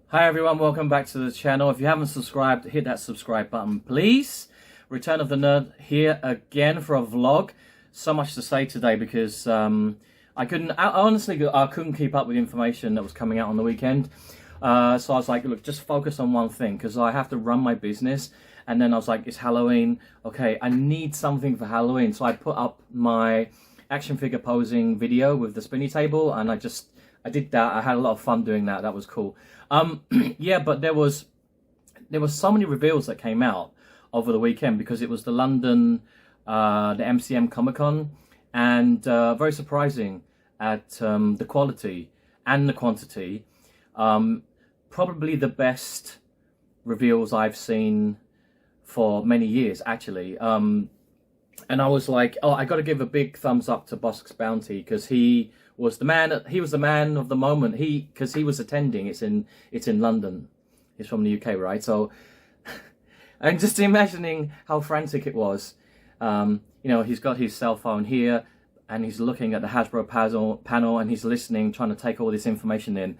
Hi everyone, welcome back to the channel. If you haven't subscribed, hit that subscribe button please. Return of the Nerd here again for a vlog. So much to say today because I honestly couldn't keep up with the information that was coming out on the weekend. So I was like, look, just focus on one thing because I have to run my business. And then I was like, it's Halloween. Okay, I need something for Halloween. So I put up my action figure posing video with the spinny table and I did that. I had a lot of fun doing that. That was cool. Yeah, but there was so many reveals that came out over the weekend because it was the London, the MCM Comic-Con, and very surprising at the quality and the quantity. Probably the best reveals I've seen for many years, actually. And I was like, oh, I got to give a big thumbs up to Bosk's Bounty because he was the man. He was the man of the moment. Because he was attending. It's in London. He's from the UK, right? So, and just imagining how frantic it was. You know, he's got his cell phone here, and he's looking at the Hasbro panel, and he's listening, trying to take all this information in,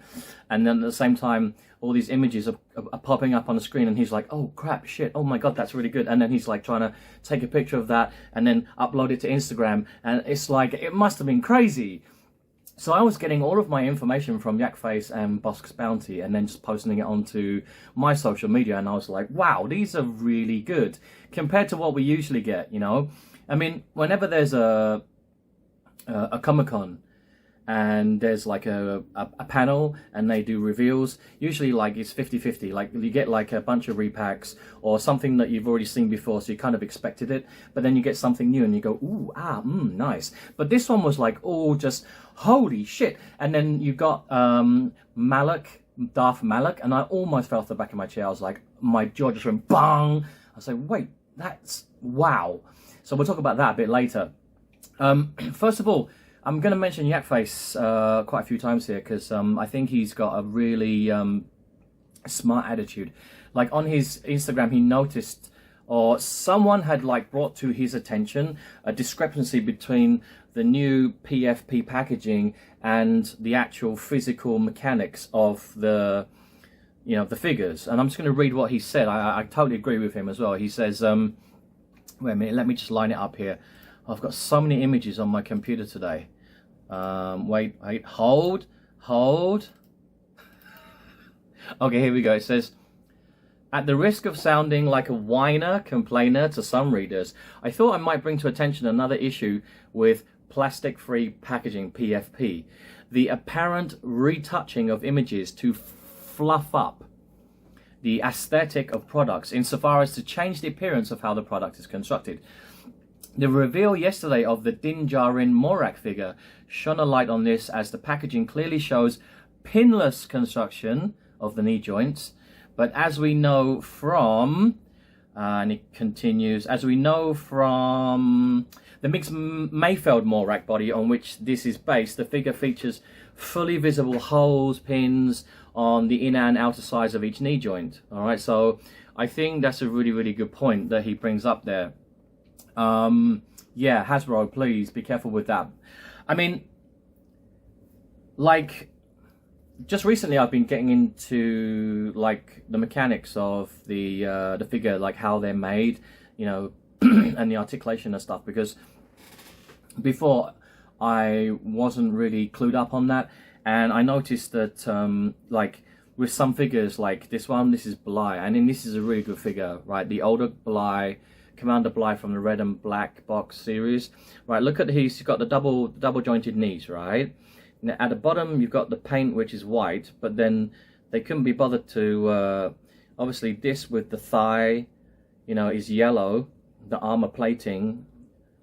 and then at the same time, all these images are popping up on the screen, and he's like, oh crap, shit, oh my god, that's really good. And then he's like trying to take a picture of that and then upload it to Instagram, and it's like, it must have been crazy. So I was getting all of my information from Yakface and Bosk's Bounty and then just posting it onto my social media, and I was like, wow, these are really good compared to what we usually get, you know? I mean, whenever there's a Comic-Con and there's like a panel and they do reveals, usually like it's 50-50, like you get like a bunch of repacks or something that you've already seen before, so you kind of expected it, but then you get something new and you go, ooh, nice. But this one was like, oh, just holy shit. And then you got Malak, Darth Malak, and I almost fell off the back of my chair. I was like, my jaw just went bang. I was like, wait, that's wow. So we'll talk about that a bit later. First of all, I'm going to mention Yakface quite a few times here because I think he's got a really smart attitude. Like on his Instagram, he noticed, or someone had like brought to his attention, a discrepancy between the new PFP packaging and the actual physical mechanics of the, you know, the figures. And I'm just going to read what he said. I totally agree with him as well. He says, wait a minute, let me just line it up here. I've got so many images on my computer today. Wait, hold. Okay, here we go. It says, at the risk of sounding like a whiner complainer to some readers, I thought I might bring to attention another issue with plastic-free packaging, PFP. The apparent retouching of images to fluff up the aesthetic of products insofar as to change the appearance of how the product is constructed. The reveal yesterday of the Din Djarin Morak figure shone a light on this, as the packaging clearly shows pinless construction of the knee joints. But as we know from, and it continues, as we know from the mixed Mayfeld Morak body on which this is based, the figure features fully visible holes, pins on the inner and outer sides of each knee joint. All right, so I think that's a really, really good point that he brings up there. Yeah, Hasbro, please be careful with that. I mean, like, just recently I've been getting into like the mechanics of the figure, like how they're made, you know, and the articulation and stuff, because before I wasn't really clued up on that, and I noticed that like with some figures like this one, this is Bly, and then this is a really good figure, right? The older Bly, Commander Bly from the Red and Black box series, right? Look at he's got the double jointed knees, right? Now at the bottom you've got the paint, which is white, but then they couldn't be bothered to obviously this with the thigh, you know, is yellow, the armor plating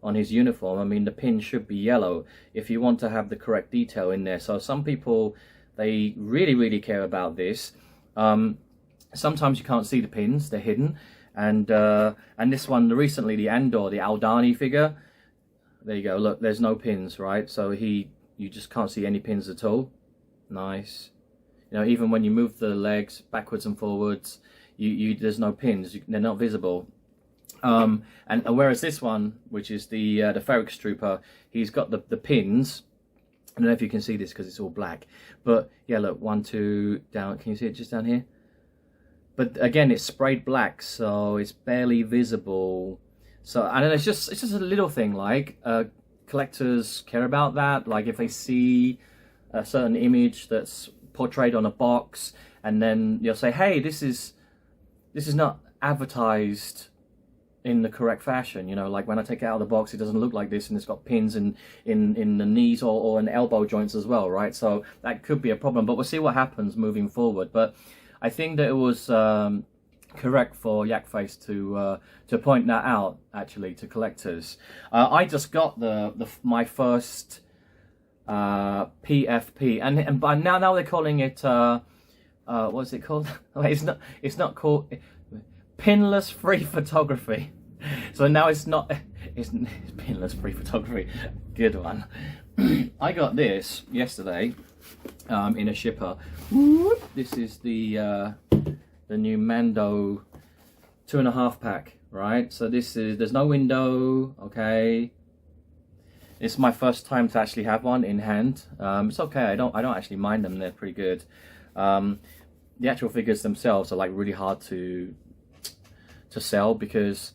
on his uniform. I mean, the pin should be yellow if you want to have the correct detail in there. So some people, they really care about this. Sometimes you can't see the pins, they're hidden. And this one recently, the Andor, the Aldani figure, there you go, look, there's no pins, right? So you just can't see any pins at all. Nice. You know, even when you move the legs backwards and forwards, there's no pins, they're not visible. And whereas this one, which is the Ferrex Trooper, he's got the pins, I don't know if you can see this because it's all black, but yeah, look, 1, 2, down. Can you see it just down here? But again, it's sprayed black, so it's barely visible. So, and it's just a little thing, like collectors care about that. Like if they see a certain image that's portrayed on a box, and then you'll say, hey, this is not advertised in the correct fashion, you know, like when I take it out of the box, it doesn't look like this, and it's got pins in the knees or in elbow joints as well, right? So that could be a problem, but we'll see what happens moving forward. But I think that it was correct for Yakface to point that out, actually, to collectors. I just got my first PFP, and by now they're calling it what's it called? It's not called pinless free photography. So now it's pinless free photography. Good one. I got this yesterday in a shipper. This is the new Mando 2.5 pack, right? So there's no window, okay. It's my first time to actually have one in hand. It's okay. I don't actually mind them. They're pretty good. The actual figures themselves are like really hard to sell because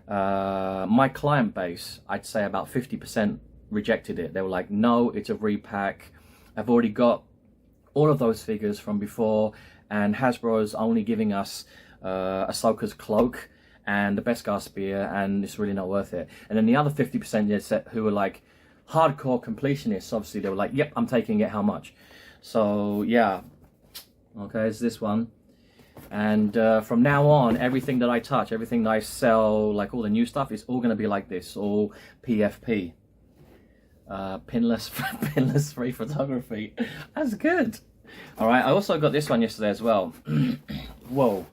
my client base, I'd say about 50% rejected it. They were like, no, it's a repack. I've already got all of those figures from before, and Hasbro is only giving us Ahsoka's cloak and the Beskar spear, and it's really not worth it. And then the other 50% who were like hardcore completionists, obviously they were like, yep, I'm taking it, how much? So yeah, okay, it's this one. And from now on, everything that I touch, everything that I sell, like all the new stuff, is all going to be like this, all PFP. Pinless free photography. That's good. All right, I also got this one yesterday as well. Whoa.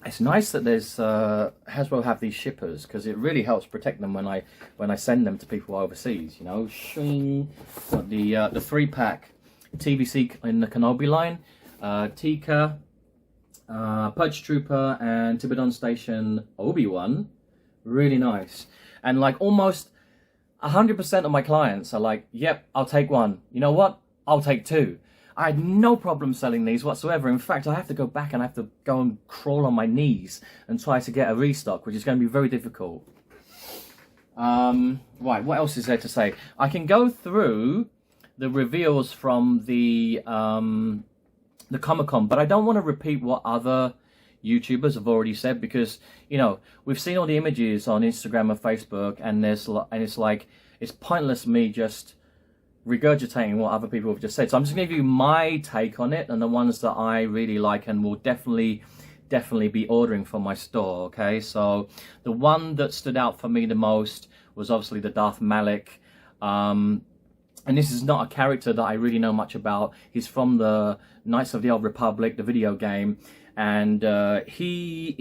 It's nice that there's Hasbro have these shippers, because it really helps protect them when I send them to people overseas. You know, shing. Got the 3-pack TVC in the Kenobi line, Tika, Purge Trooper, and Tibidon Station Obi-Wan. Really nice. And like almost 100% of my clients are like, yep, I'll take one. You know what? I'll take 2. I had no problem selling these whatsoever. In fact, I have to go back and I have to go and crawl on my knees and try to get a restock, which is going to be very difficult. Right, what else is there to say? I can go through the reveals from the Comic-Con, but I don't want to repeat what other YouTubers have already said, because, you know, we've seen all the images on Instagram and Facebook, and it's like, it's pointless me just regurgitating what other people have just said. So I'm just going to give you my take on it and the ones that I really like and will definitely be ordering for my store, okay? So the one that stood out for me the most was obviously the Darth Malak. And this is not a character that I really know much about. He's from the Knights of the Old Republic, the video game, and he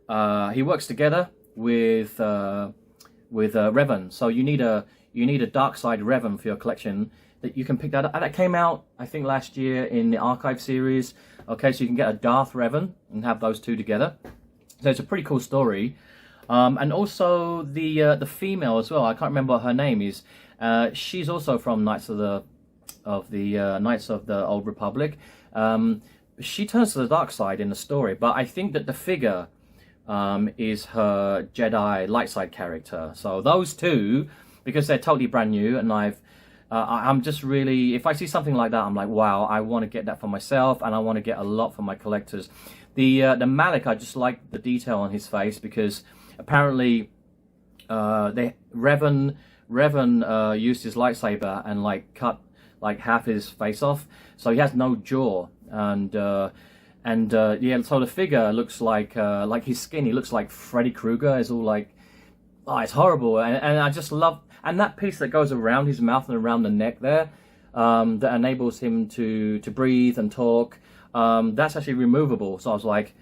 works together with Revan. So you need a dark side Revan for your collection. That you can pick that up. That came out, I think, last year in the Archive series. Okay, so you can get a Darth Revan and have those two together. So it's a pretty cool story. And also the female as well. I can't remember what her name is. She's also from Knights of the Old Republic. She turns to the dark side in the story, but I think that the figure is her Jedi light side character. So those two, because they're totally brand new, and I'm just really, if I see something like that, I'm like, wow, I want to get that for myself, and I want to get a lot for my collectors. The Malak, I just like the detail on his face, because apparently Revan used his lightsaber and like cut like half his face off, so he has no jaw, and yeah, so the figure looks like his skin, he looks like Freddy Krueger. It's all like, oh, it's horrible, and I just love, and that piece that goes around his mouth and around the neck there, that enables him to breathe and talk, that's actually removable. So I was like,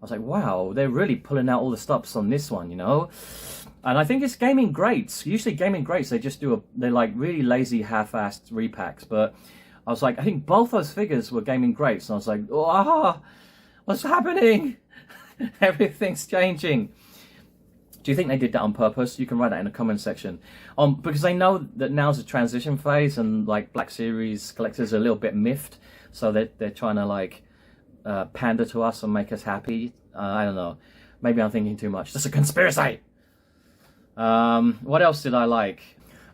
wow, they're really pulling out all the stops on this one, you know. And I think it's Gaming Greats. Usually Gaming Greats, they just they're like really lazy half-assed repacks. But I was like, I think both those figures were Gaming Greats. And I was like, oh, what's happening? Everything's changing. Do you think they did that on purpose? You can write that in the comment section. Because they know that now's a transition phase, and like Black Series collectors are a little bit miffed, so they're trying to like pander to us and make us happy. I don't know. Maybe I'm thinking too much. That's a conspiracy. What else did I like?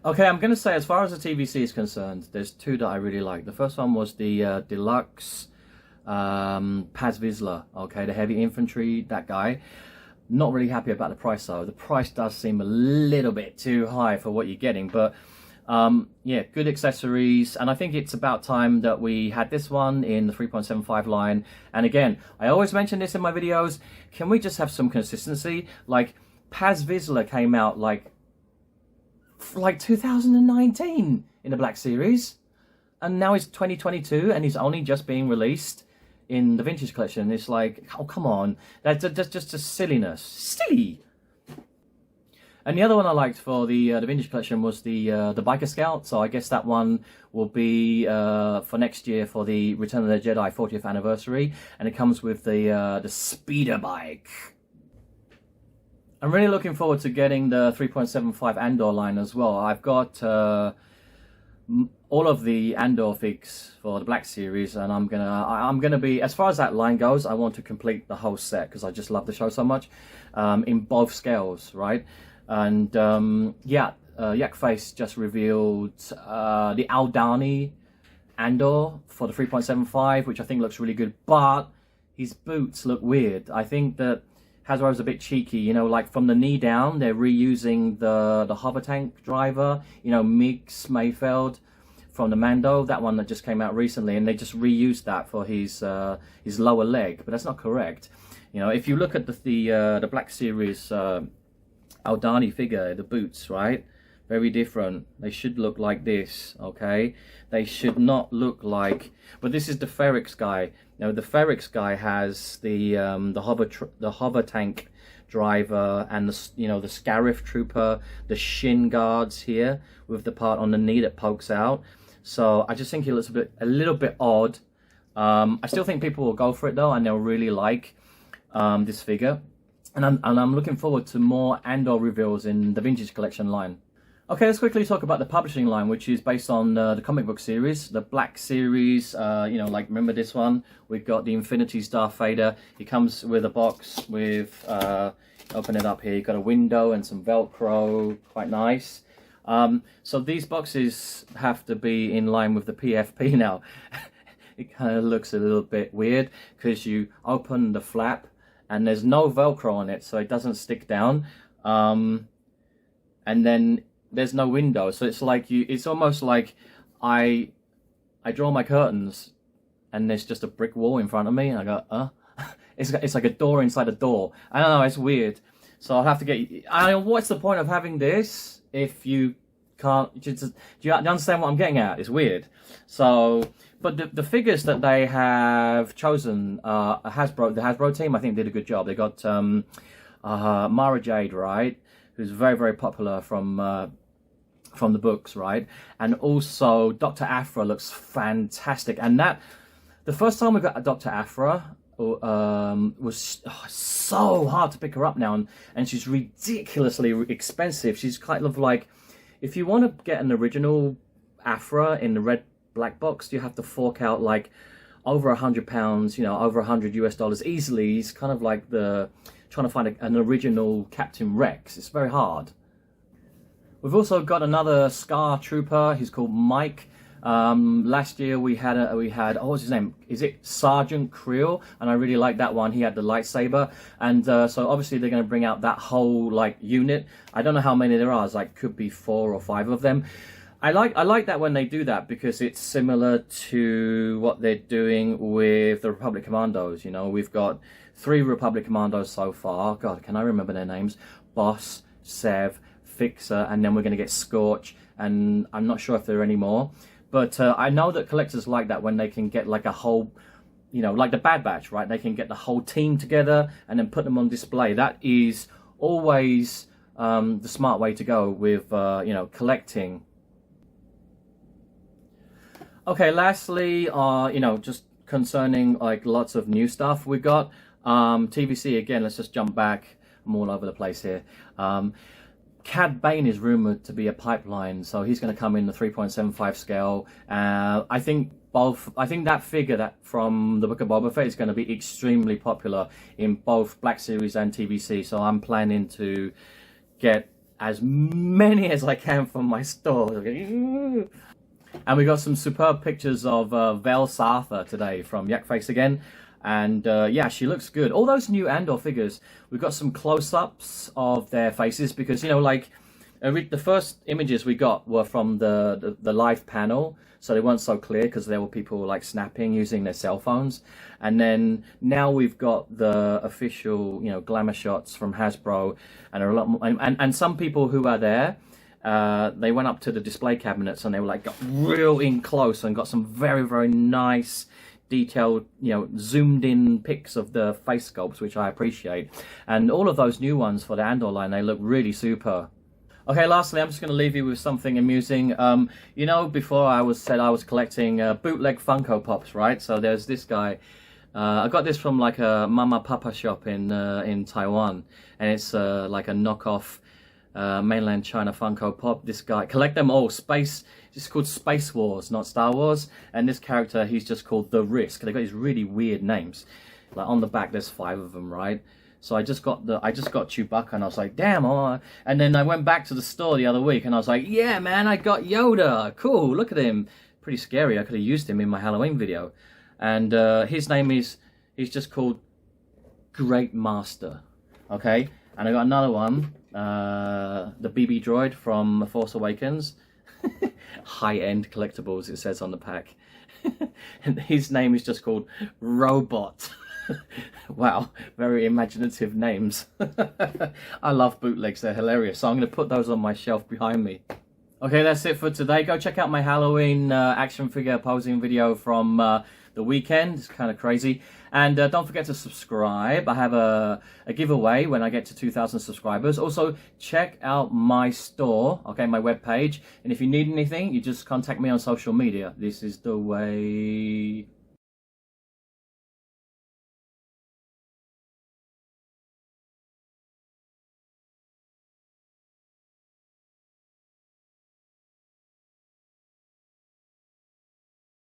Okay, I'm gonna say as far as the TVC is concerned, there's two that I really like. The first one was the deluxe Paz Vizsla. Okay, the heavy infantry, that guy. Not really happy about the price though. The price does seem a little bit too high for what you're getting, but yeah, good accessories, and I think it's about time that we had this one in the 3.75 line. And again, I always mention this in my videos, can we just have some consistency? Like, Paz Vizsla came out like 2019 in the Black Series, and now it's 2022 and he's only just being released in the vintage collection. It's like, oh come on, that's just a silliness, silly. And the other one I liked for the vintage collection was the Biker Scout. So I guess that one will be for next year for the Return of the Jedi 40th anniversary, and it comes with the speeder bike. I'm really looking forward to getting the 3.75 Andor line as well. I've got all of the Andor figs for the Black Series, and I'm gonna be, as far as that line goes, I want to complete the whole set because I just love the show so much, in both scales, right? And yeah, Yak Face just revealed the Aldani Andor for the 3.75, which I think looks really good, but his boots look weird. I think that Hasbro's a bit cheeky, you know, like from the knee down, they're reusing the hover tank driver, you know, Mix Mayfeld from the Mando, that one that just came out recently, and they just reused that for his lower leg, but that's not correct. You know, if you look at the Black Series Aldani figure, the boots, right? Very different. They should look like this, okay? They should not look like. But this is the Ferrix guy. Now the Ferrix guy has the hover tank driver and the, you know, the Scarif trooper, the shin guards here with the part on the knee that pokes out. So I just think it looks a little bit odd. I still think people will go for it though, and they'll really like this figure. And I'm looking forward to more Andor reveals in the vintage collection line. Okay, let's quickly talk about the publishing line, which is based on the comic book series, the Black Series. You know, like, remember this one? We've got the Infinity Darth Vader. It comes with a box with, open it up here, you've got a window and some Velcro, quite nice. So these boxes have to be in line with the PFP now. It kind of looks a little bit weird because you open the flap and there's no Velcro on it, so it doesn't stick down. And then there's no window, so it's like it's almost like I draw my curtains and there's just a brick wall in front of me, and I go, it's like a door inside a door. I don't know, it's weird. So I'll have to get. I mean, what's the point of having this if you can't? Do you understand what I'm getting at? It's weird. So, but the figures that they have chosen, the Hasbro team, I think did a good job. They got Mara Jade, right, who's very, very popular from the books, right? And also Dr. Aphra looks fantastic. And that, the first time we got a Dr. Aphra was so hard to pick her up now, and she's ridiculously expensive. She's kind of like, if you want to get an original Aphra in the red black box, you have to fork out like over £100, you know, over $100 US easily. It's kind of like trying to find an original Captain Rex. It's very hard. We've also got another Scar Trooper. He's called Mike. Last year we had oh, what's his name? Is it Sergeant Creel? And I really like that one. He had the lightsaber, and so obviously they're going to bring out that whole like unit. I don't know how many there are. It's like could be 4 or 5 of them. I like that when they do that because it's similar to what they're doing with the Republic Commandos. You know, we've got 3 Republic Commandos so far. God, can I remember their names? Boss, Sev, Fixer, and then we're going to get Scorch, and I'm not sure if there are any more. But I know that collectors like that when they can get like a whole, you know, like the Bad Batch, right? They can get the whole team together and then put them on display. That is always the smart way to go with, you know, collecting. Okay, lastly, you know, just concerning like lots of new stuff we got. TVC, again, let's just jump back. I'm all over the place here. Cad Bane is rumored to be a pipeline, so he's going to come in the 3.75 scale. I think that figure that from the Book of Boba Fett is going to be extremely popular in both Black Series and TVC. So I'm planning to get as many as I can from my store. And we got some superb pictures of Vel Sartha today from Yakface again. And yeah, she looks good. All those new Andor figures, we've got some close-ups of their faces because, you know, like the first images we got were from the live panel, so they weren't so clear because there were people like snapping using their cell phones. And then now we've got the official, you know, glamour shots from Hasbro, and a lot more, and some people who are there, they went up to the display cabinets and they were like got real in close and got some very, very nice detailed, you know, zoomed in pics of the face sculpts, which I appreciate. And all of those new ones for the Andor line, they look really super. Okay, lastly, I'm just going to leave you with something amusing. You know, before I said I was collecting bootleg Funko Pops, right? So there's this guy. I got this from like a Mama Papa shop in Taiwan, and it's like a knockoff mainland China Funko Pop. This guy, collect them all. It's called Space Wars, not Star Wars. And this character, he's just called The Risk. They got these really weird names. Like on the back, there's 5 of them, right? So I just got Chewbacca, and I was like, damn. Oh. And then I went back to the store the other week, and I was like, yeah, man, I got Yoda. Cool, look at him. Pretty scary. I could have used him in my Halloween video. And his name he's just called Great Master. Okay? And I got another one, the BB droid from The Force Awakens. High-end collectibles, it says on the pack. And his name is just called Robot. Wow, very imaginative names. I love bootlegs, they're hilarious. So I'm going to put those on my shelf behind me. Okay, that's it for today. Go check out my Halloween action figure posing video from the weekend. It's kind of crazy. And don't forget to subscribe. I have a giveaway when I get to 2,000 subscribers. Also, check out my store, okay, my webpage. And if you need anything, you just contact me on social media. This is the way.